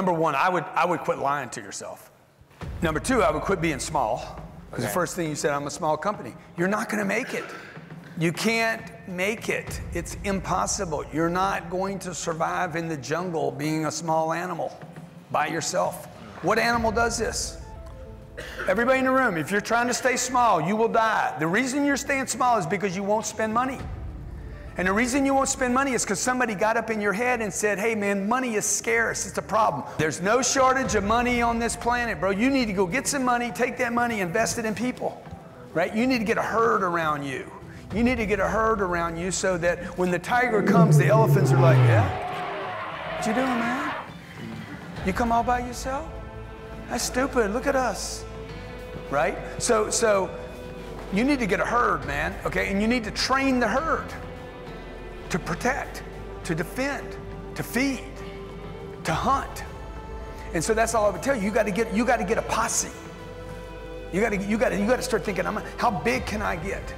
number one, I would quit lying to yourself. Number two, I would quit being small. Because the first thing you said, I'm a small company. You're not going to make it. You can't make it. It's impossible. You're not going to survive in the jungle being a small animal by yourself. What animal does this? Everybody in the room, if you're trying to stay small, you will die. The reason you're staying small is because you won't spend money. And the reason you won't spend money is because somebody got up in your head and said, hey man, money is scarce, it's a problem. There's no shortage of money on this planet, bro. You need to go get some money, take that money, invest it in people, right? You need to get a herd around you. You need to get a herd around you so that when the tiger comes, the elephants are like, yeah? What you doing, man? You come all by yourself? That's stupid, look at us, right? So you need to get a herd, man, okay? And you need to train the herd to protect, to defend, to feed, to hunt. And so that's all I would tell you. You got to get a posse. You got to start thinking, how big can I get?